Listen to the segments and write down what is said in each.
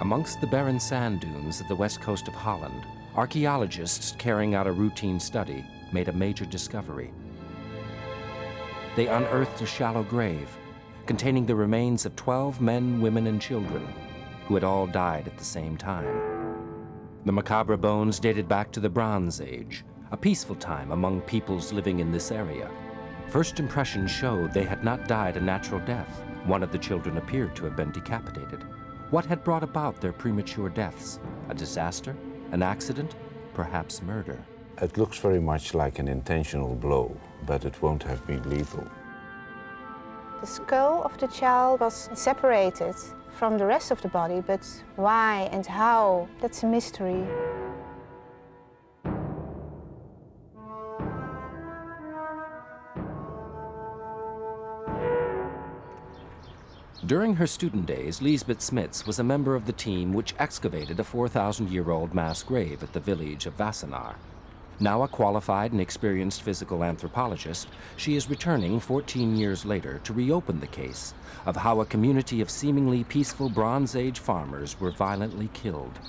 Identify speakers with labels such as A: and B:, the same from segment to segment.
A: Amongst the barren sand dunes of the west coast of Holland, archaeologists carrying out a routine study made a major discovery. They unearthed a shallow grave containing the remains of 12 men, women, and children who had all died at the same time. The macabre bones dated back to the Bronze Age, a peaceful time among peoples living in this area. First impressions showed they had not died a natural death. One of the children appeared to have been decapitated. What had brought about their premature deaths? A disaster? An accident? Perhaps murder?
B: It looks very much like an intentional blow, but it won't have been lethal.
C: The skull of the child was separated from the rest of the body, but why and how, that's a mystery.
A: During her student days, Lisbeth Smits was a member of the team which excavated a 4,000-year-old mass grave at the village of Vassenaar. Now a qualified and experienced physical anthropologist, she is returning 14 years later to reopen the case of how a community of seemingly peaceful Bronze Age farmers were violently killed.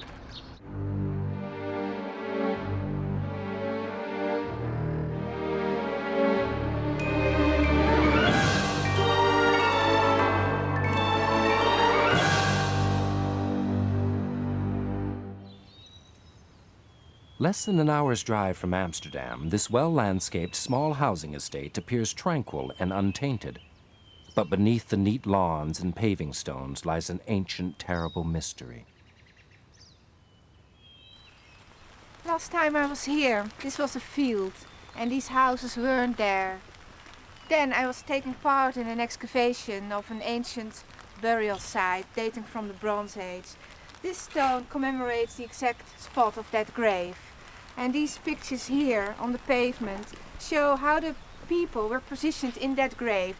A: Less than an hour's drive from Amsterdam, this well-landscaped small housing estate appears tranquil and untainted. But beneath the neat lawns and paving stones lies an ancient, terrible mystery.
D: Last time I was here, this was a field, and these houses weren't there. Then I was taking part in an excavation of an ancient burial site dating from the Bronze Age. This stone commemorates the exact spot of that grave. And these pictures here on the pavement show how the people were positioned in that grave.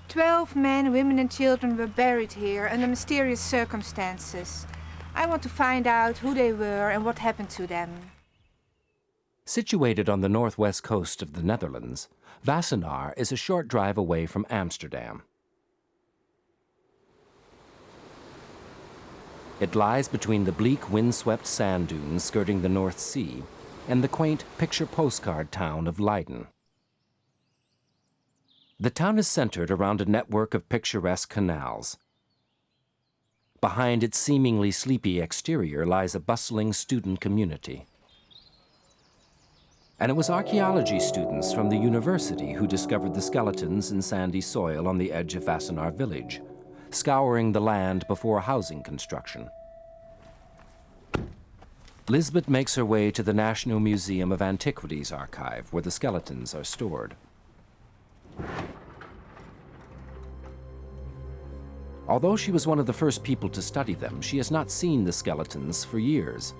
D: 12 men, women and children were buried here under mysterious circumstances. I want to find out who they were and what happened to them.
A: Situated on the northwest coast of the Netherlands, Vassenaar is a short drive away from Amsterdam. It lies between the bleak, windswept sand dunes skirting the North Sea and the quaint picture postcard town of Leiden. The town is centered around a network of picturesque canals. Behind its seemingly sleepy exterior lies a bustling student community. And it was archaeology students from the university who discovered the skeletons in sandy soil on the edge of Vassenaar village, scouring the land before housing construction. Lisbeth makes her way to the National Museum of Antiquities archive, where the skeletons are stored. Although she was one of the first people to study them, she has not seen the skeletons for years.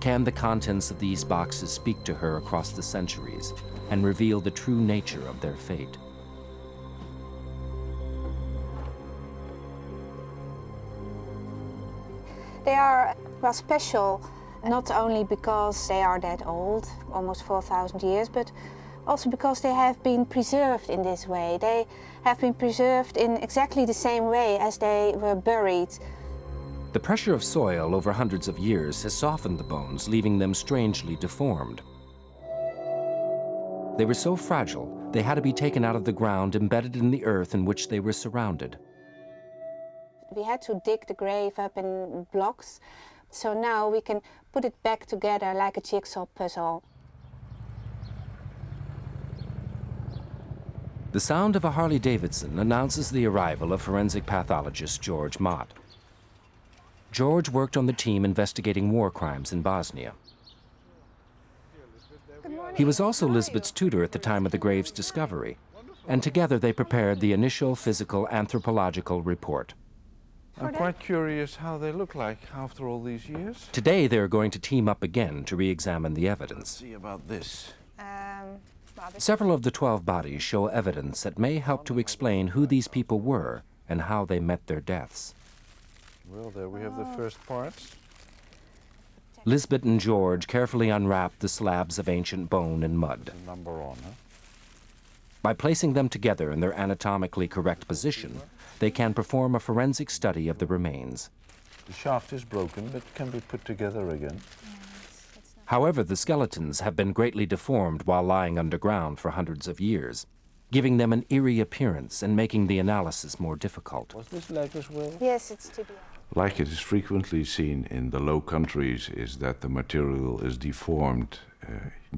A: Can the contents of these boxes speak to her across the centuries and reveal the true nature of their fate?
C: They are, well, special, not only because they are that old, almost 4,000 years, but also because they have been preserved in this way. They have been preserved in exactly the same way as they were buried.
A: The pressure of soil over hundreds of years has softened the bones, leaving them strangely deformed. They were so fragile, they had to be taken out of the ground, embedded in the earth in which they were surrounded.
C: We had to dig the grave up in blocks, so now we can put it back together like a jigsaw puzzle.
A: The sound of a Harley-Davidson announces the arrival of forensic pathologist George Mott. George worked on the team investigating war crimes in Bosnia. He was also Lisbeth's tutor at the time of the grave's discovery, and together they prepared the initial physical anthropological report.
E: I'm quite curious how they look like after all these years.
A: Today they're going to team up again to re-examine the evidence.
E: Let's see about this.
A: Several of the 12 bodies show evidence that may help to explain who these people were and how they met their deaths.
E: Well, there we have the first parts.
A: Lisbeth and George carefully unwrap the slabs of ancient bone and mud.
E: The number on, huh?
A: By placing them together in their anatomically correct position, they can perform a forensic study of the remains.
B: The shaft is broken, but can be put together again.
A: However, the skeletons have been greatly deformed while lying underground for hundreds of years, giving them an eerie appearance and making the analysis more difficult.
B: Was this leg as well?
C: Yes, it's tibia.
B: Like it is frequently seen in the Low Countries, is that the material is deformed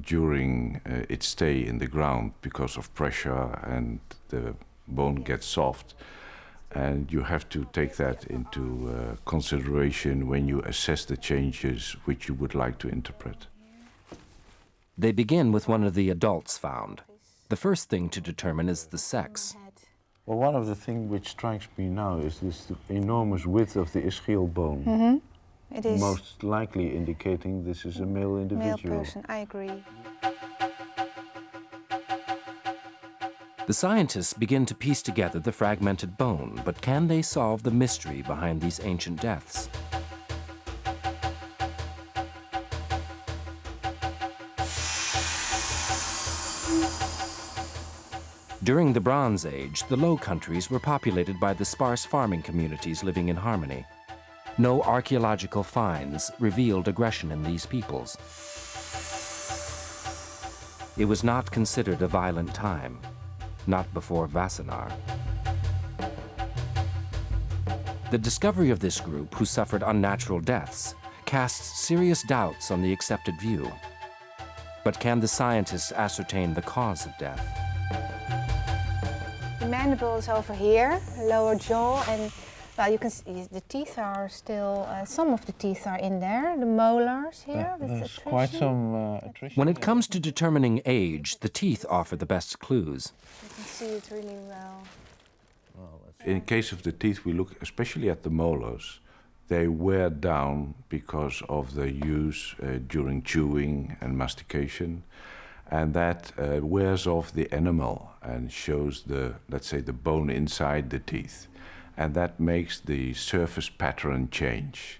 B: during its stay in the ground because of pressure, and the bone gets soft. And you have to take that into consideration when you assess the changes which you would like to interpret.
A: They begin with one of the adults found. The first thing to determine is the sex.
B: Well, one of the things which strikes me now is this enormous width of the ischial bone.
C: Mm-hmm. It is
B: Most likely indicating this is a male individual.
C: male person, I agree.
A: The scientists begin to piece together the fragmented bone, but can they solve the mystery behind these ancient deaths? During the Bronze Age, the Low Countries were populated by the sparse farming communities living in harmony. No archaeological finds revealed aggression in these peoples. It was not considered a violent time, not before Vassenaar. The discovery of this group, who suffered unnatural deaths, casts serious doubts on the accepted view. But can the scientists ascertain the cause of death?
C: The mandible is over here, lower jaw, and well, you can see the teeth are still, some of the teeth are in there, the molars here. with
E: There's
C: attrition.
E: quite some attrition.
A: When it comes to determining age, the teeth offer the best clues.
C: You can see it really well.
B: In case of the teeth, we look especially at the molars. They wear down because of the use during chewing and mastication. And that wears off the enamel and shows the, let's say, the bone inside the teeth. And that makes the surface pattern change.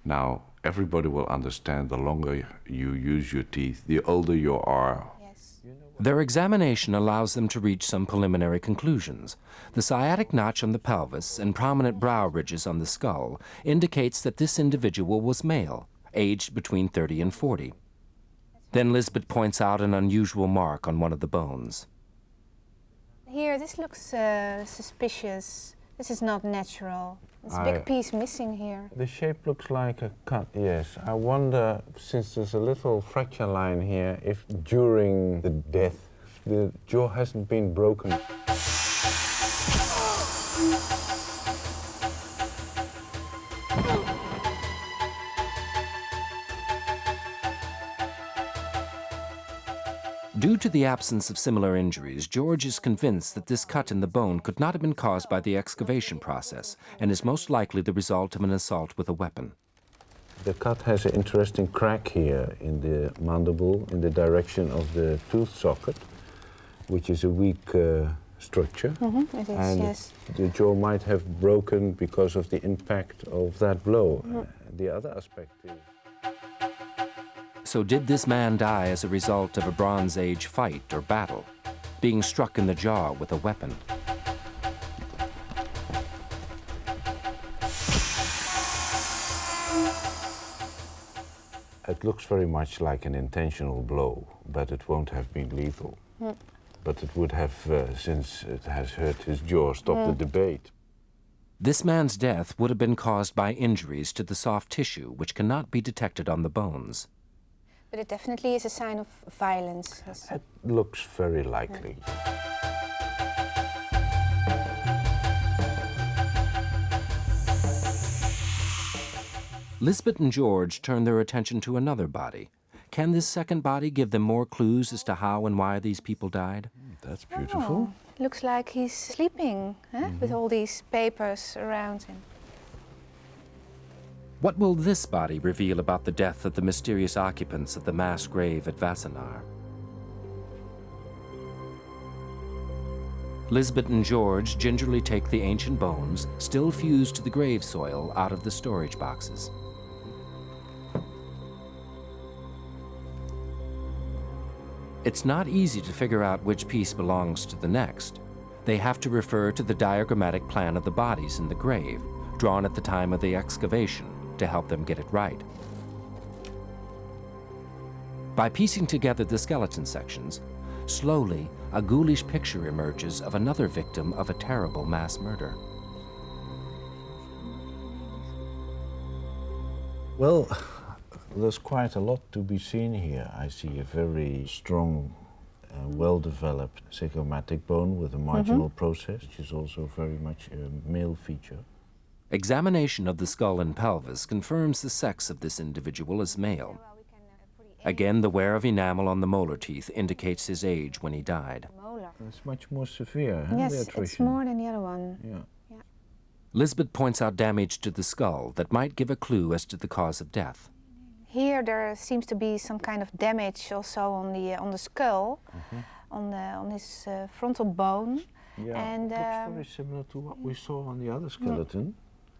B: Now, everybody will understand the longer you use your teeth, the older you are.
C: Yes.
A: Their examination allows them to reach some preliminary conclusions. The sciatic notch on the pelvis and prominent brow ridges on the skull indicates that this individual was male, aged between 30 and 40. Then Lisbeth points out an unusual mark on one of the bones.
C: Here, this looks suspicious. This is not natural. There's a
B: I-
C: big piece missing here.
E: The shape looks like a cut, yes. I wonder, since there's a little fracture line here, if during the death the jaw hasn't been broken.
A: Due to the absence of similar injuries, George is convinced that this cut in the bone could not have been caused by the excavation process and is most likely the result of an assault with a weapon.
B: The cut has an interesting crack here in the mandible in the direction of the tooth socket, which is a weak structure.
C: Mm-hmm, it is,
B: And
C: yes.
B: the jaw might have broken because of the impact of that blow. The other aspect is...
A: So did this man die as a result of a Bronze Age fight or battle, being struck in the jaw with a weapon?
B: It looks very much like an intentional blow, but it won't have been lethal. But it would have, since it has hurt his jaw, stopped the debate.
A: This man's death would have been caused by injuries to the soft tissue, which cannot be detected on the bones.
C: But it definitely is a sign of violence. Yes.
B: It looks very likely.
A: Lisbeth and George turn their attention to another body. Can this second body give them more clues as to how and why these people died?
B: That's beautiful.
C: Oh, looks like he's sleeping, with all these papers around him.
A: What will this body reveal about the death of the mysterious occupants of the mass grave at Vassenaar? Lisbeth and George gingerly take the ancient bones, still fused to the grave soil, out of the storage boxes. It's not easy to figure out which piece belongs to the next. They have to refer to the diagrammatic plan of the bodies in the grave, drawn at the time of the excavation, to help them get it right. By piecing together the skeleton sections, slowly a ghoulish picture emerges of another victim of a terrible mass murder.
E: Well, there's quite a lot to be seen here. I see a very strong, well-developed zygomatic bone with a marginal process, which is also very much a male feature.
A: Examination of the skull and pelvis confirms the sex of this individual as male. Again, the wear of enamel on the molar teeth indicates his age when he died.
E: It's much more severe, huh,
C: Yes,
E: the
C: it's
E: attrition?
C: more than the other one.
E: Yeah.
A: Lisbeth points out damage to the skull that might give a clue as to the cause of death.
C: Here there seems to be some kind of damage also on the skull, on his frontal bone.
E: Yeah,
C: And,
E: looks very similar to what we saw on the other skeleton.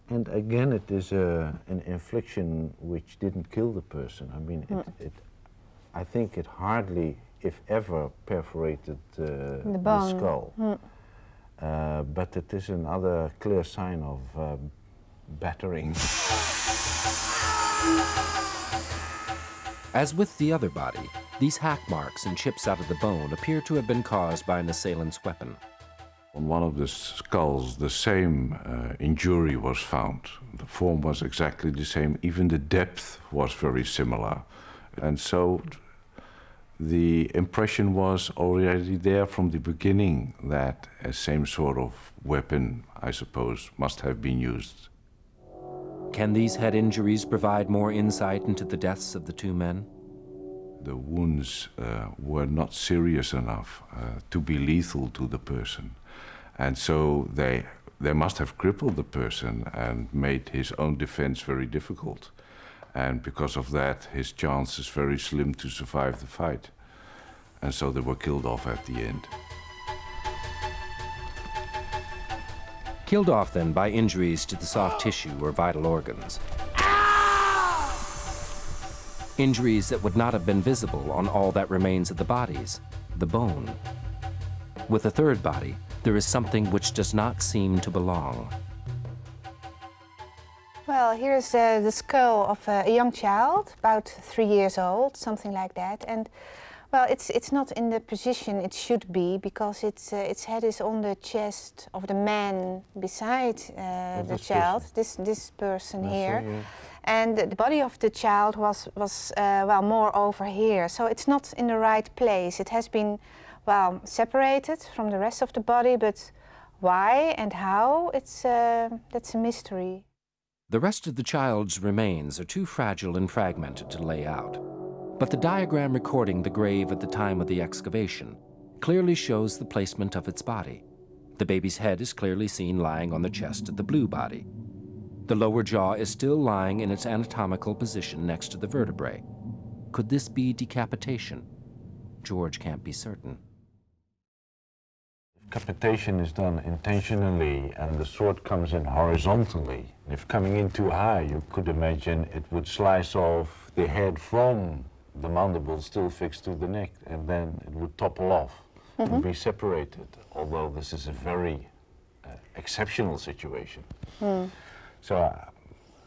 E: And again, it is an infliction which didn't kill the person. I mean, I think it hardly, if ever, perforated the skull. But it is another clear sign of battering.
A: As with the other body, these hack marks and chips out of the bone appear to have been caused by an assailant's weapon.
B: On one of the skulls, the same injury was found. The form was exactly the same. Even the depth was very similar. And so the impression was already there from the beginning that a same sort of weapon, I suppose, must have been used.
A: Can these head injuries provide more insight into the deaths of the two men?
B: The wounds were not serious enough to be lethal to the person. And so they must have crippled the person and made his own defense very difficult. And because of that, his chance is very slim to survive the fight. And so they were killed off at the end.
A: Killed off then by injuries to the soft tissue or vital organs. Injuries that would not have been visible on all that remains of the bodies, the bone. With a third body, there is something which does not seem to belong.
C: Well, here's the skull of a young child, about 3 years old, something like that. And well, it's not in the position it should be because its head is on the chest of the man beside the child. This person here.
E: Yeah.
C: And the body of the child was well, more over here. So it's not in the right place. It has been, well, separated from the rest of the body, but why and how, that's a mystery.
A: The rest of the child's remains are too fragile and fragmented to lay out. But the diagram recording the grave at the time of the excavation clearly shows the placement of its body. The baby's head is clearly seen lying on the chest of the blue body. The lower jaw is still lying in its anatomical position next to the vertebrae. Could this be decapitation? George can't be certain.
E: Decapitation is done intentionally and the sword comes in horizontally. If coming in too high, you could imagine it would slice off the head from the mandible still fixed to the neck, and then it would topple off and be separated, although this is a very exceptional situation. So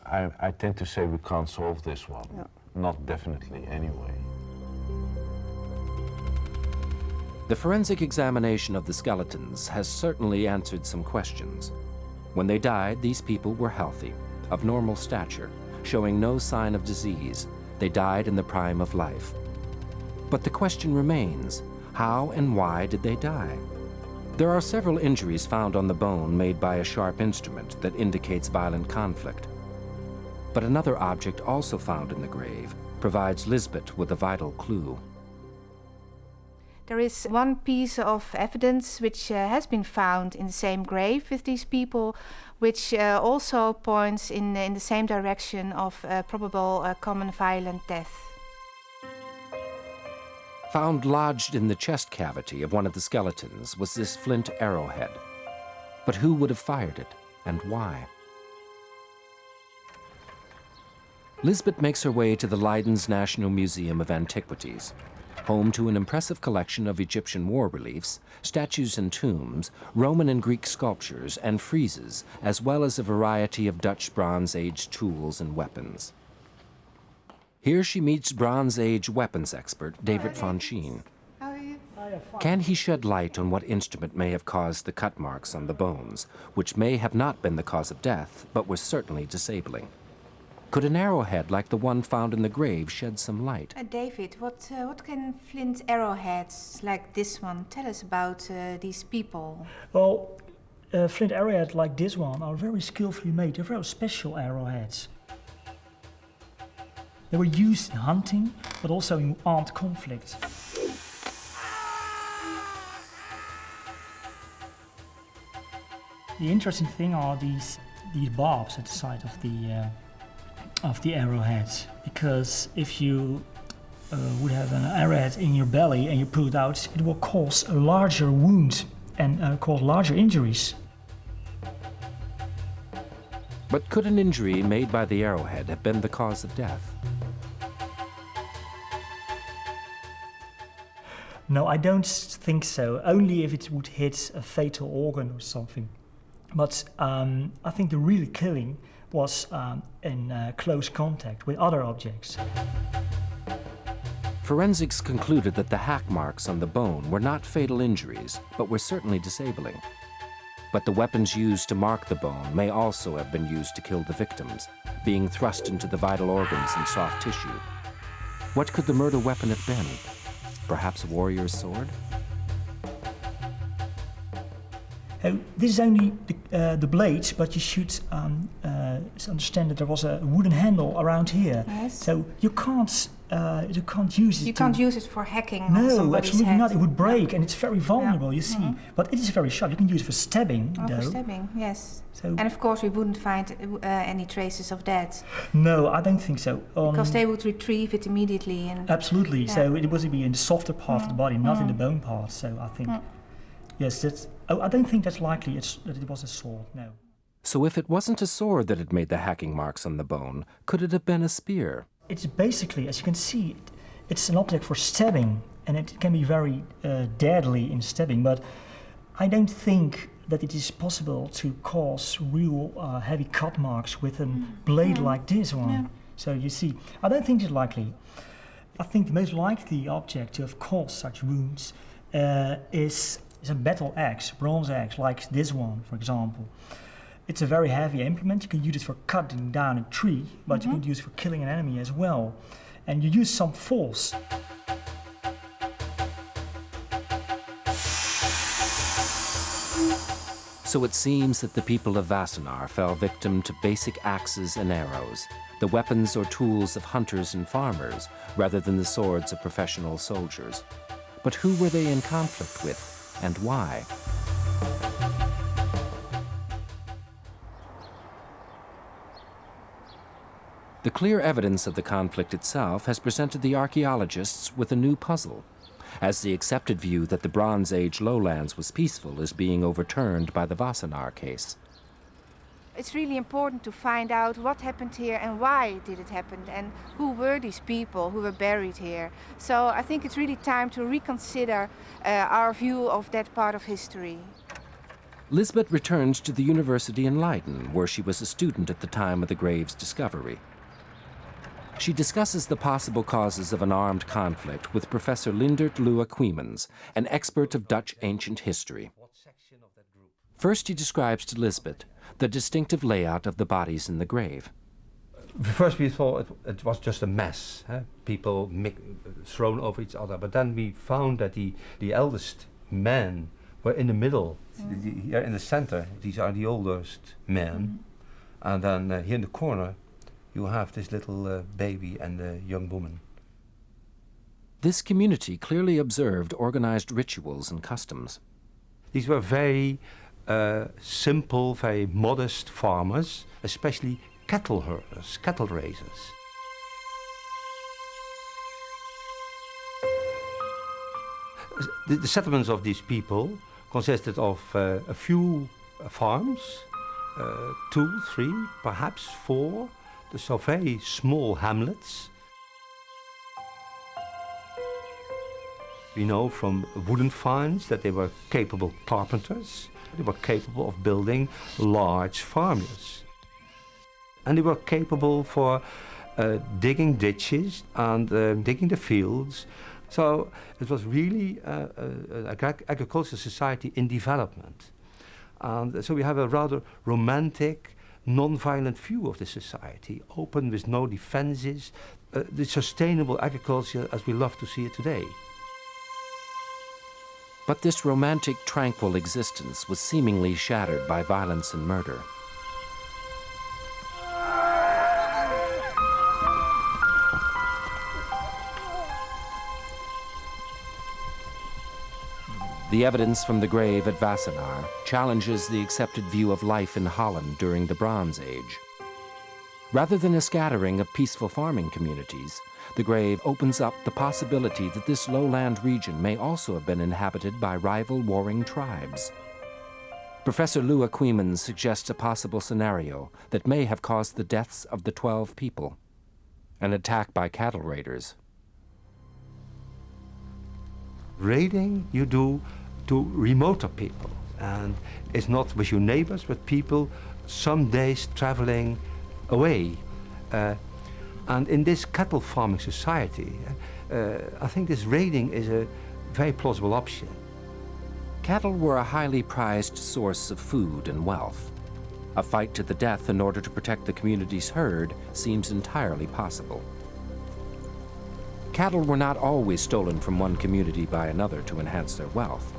E: I tend to say we can't solve this one. No. Not definitely anyway.
A: The forensic examination of the skeletons has certainly answered some questions. When they died, these people were healthy, of normal stature, showing no sign of disease. They died in the prime of life. But the question remains, how and why did they die? There are several injuries found on the bone made by a sharp instrument that indicates violent conflict. But another object also found in the grave provides Lisbeth with a vital clue.
D: There is one piece of evidence which has been found in the same grave with these people, which also points in the same direction of probable common violent death.
A: Found lodged in the chest cavity of one of the skeletons was this flint arrowhead. But who would have fired it, and why? Lisbeth makes her way to the Leiden's National Museum of Antiquities. home to an impressive collection of Egyptian war reliefs, statues and tombs, Roman and Greek sculptures and friezes, as well as a variety of Dutch Bronze Age tools and weapons. Here she meets Bronze Age weapons expert David von Scheen.
D: How are you?
A: Can he shed light on what instrument may have caused the cut marks on the bones, which may have not been the cause of death, but was certainly disabling? Could an arrowhead like the one found in the grave shed some light?
D: David, what can flint arrowheads like this one tell us about these people?
F: Well, flint arrowheads like this one are very skillfully made. They're very special arrowheads. They were used in hunting, but also in armed conflict. The interesting thing are these barbs at the side of the arrowheads, because if you would have an arrowhead in your belly and you pull it out, it will cause a larger wound and cause larger injuries.
A: But could an injury made by the arrowhead have been the cause of death?
F: No, I don't think so, only if it would hit a fatal organ or something. But I think the real killing was in close contact with other objects.
A: Forensics concluded that the hack marks on the bone were not fatal injuries, but were certainly disabling. But the weapons used to mark the bone may also have been used to kill the victims, being thrust into the vital organs and soft tissue. What could the murder weapon have been? Perhaps a warrior's sword?
F: This is only the blade, but you should understand that there was a wooden handle around here.
D: Yes.
F: So you can't use it.
D: You can't use it for hacking on
F: No,
D: somebody's
F: absolutely
D: head.
F: not. It would break, and it's very vulnerable.
D: Yeah.
F: You see, but it is very sharp. You can use it for stabbing,
D: Oh,
F: though.
D: for stabbing, yes.
F: So
D: And of course we wouldn't find any traces of that,
F: no, I don't think so.
D: because they would retrieve it immediately. And
F: Absolutely.
D: Yeah.
F: So it was be in the softer part of the body, not in the bone part. So I think, yes, that's. I don't think that's likely. That it was a sword. No.
A: So if it wasn't a sword that had made the hacking marks on the bone, could it have been a spear?
F: It's basically, as you can see, it's an object for stabbing, and it can be very deadly in stabbing. But I don't think that it is possible to cause real heavy cut marks with a blade like this one.
D: Yeah.
F: So you see, I don't think it's likely. I think the most likely object to have caused such wounds is a battle axe, bronze axe, like this one, for example. It's a very heavy implement. You can use it for cutting down a tree, but you can use it for killing an enemy as well. And you use some force.
A: So it seems that the people of Vassenaar fell victim to basic axes and arrows, the weapons or tools of hunters and farmers, rather than the swords of professional soldiers. But who were they in conflict with, and why? The clear evidence of the conflict itself has presented the archaeologists with a new puzzle, as the accepted view that the Bronze Age lowlands was peaceful is being overturned by the Vassenaar case.
D: it's really important to find out what happened here and why did it happen and who were these people who were buried here. So I think it's really time to reconsider our view of that part of history.
A: Lisbeth returns to the university in Leiden, where she was a student at the time of the grave's discovery. She discusses the possible causes of an armed conflict with Professor Lindert Lua Quemens, an expert of Dutch ancient history. First, he describes to Lisbeth the distinctive layout of the bodies in the grave.
G: First we thought it was just a mess, people thrown over each other, but then we found that the eldest men were in the middle, here in the center. These are the oldest men, and then here in the corner you have this little baby and a young woman.
A: This community clearly observed organized rituals and customs.
G: These were very simple, very modest farmers, especially cattle herders, cattle raisers. The settlements of these people consisted of a few farms, 2, 3, perhaps 4, so very small hamlets. We know from wooden finds that they were capable carpenters. They were capable of building large farmyards. And they were capable for digging ditches and digging the fields. So it was really an agricultural society in development. And so we have a rather romantic, non-violent view of the society, open with no defenses, the sustainable agriculture as we love to see it today.
A: But this romantic, tranquil existence was seemingly shattered by violence and murder. The evidence from the grave at Vassenaar challenges the accepted view of life in Holland during the Bronze Age. Rather than a scattering of peaceful farming communities, the grave opens up the possibility that this lowland region may also have been inhabited by rival warring tribes. Professor Lua Kweemans suggests a possible scenario that may have caused the deaths of the 12 people, an attack by cattle raiders.
G: Raiding you do to remoter people, and it's not with your neighbors, but people some days traveling away. And in this cattle farming society, I think this raiding is a very plausible option.
A: Cattle were a highly prized source of food and wealth. A fight to the death in order to protect the community's herd seems entirely possible. Cattle were not always stolen from one community by another to enhance their wealth.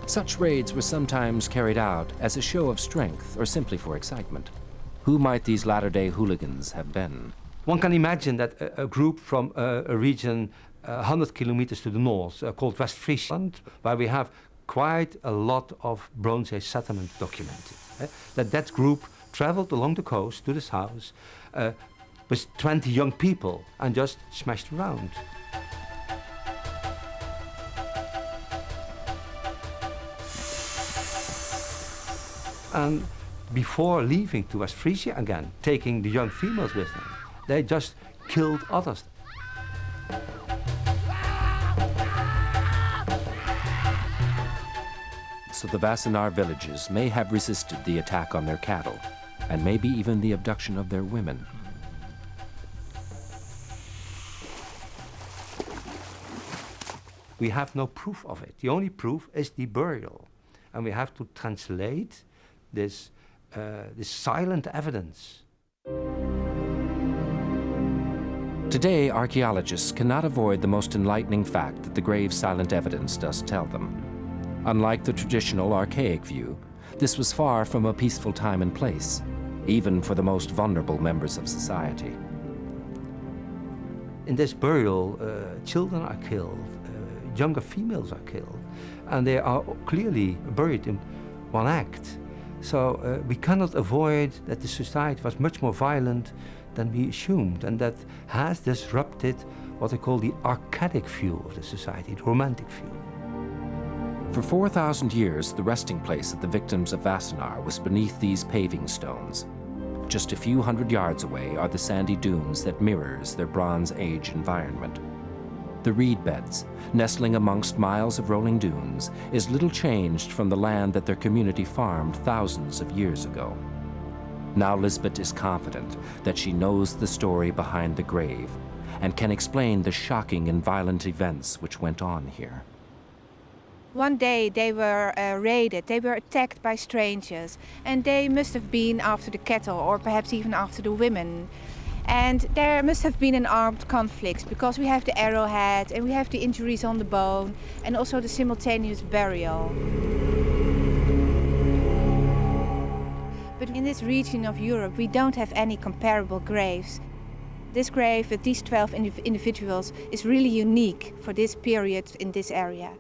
A: Such raids were sometimes carried out as a show of strength or simply for excitement. Who might these latter-day hooligans have been?
G: One can imagine that a group from a region 100 kilometers to the north called West Friesland, where we have quite a lot of Bronze Age settlement documented, that group traveled along the coast to this house with 20 young people and just smashed around. And before leaving to West Frisia again, taking the young females with them, they just killed others.
A: So the Vassenaar villages may have resisted the attack on their cattle, and maybe even the abduction of their women.
G: We have no proof of it. The only proof is the burial. And we have to translate this silent evidence.
A: Today, archaeologists cannot avoid the most enlightening fact that the grave's silent evidence does tell them. Unlike the traditional archaic view, this was far from a peaceful time and place, even for the most vulnerable members of society.
G: In this burial, children are killed, younger females are killed, and they are clearly buried in one act. So we cannot avoid that the society was much more violent than we assumed, and that has disrupted what I call the archaic view of the society, the romantic view.
A: For 4,000 years, the resting place of the victims of Vassenaar was beneath these paving stones. Just a few hundred yards away are the sandy dunes that mirrors their Bronze Age environment. The reed beds, nestling amongst miles of rolling dunes, is little changed from the land that their community farmed thousands of years ago. Now Lisbeth is confident that she knows the story behind the grave and can explain the shocking and violent events which went on here.
D: One day they were raided, they were attacked by strangers, and they must have been after the cattle or perhaps even after the women. And there must have been an armed conflict because we have the arrowhead and we have the injuries on the bone and also the simultaneous burial. But in this region of Europe we don't have any comparable graves. This grave with these 12 individuals is really unique for this period in this area.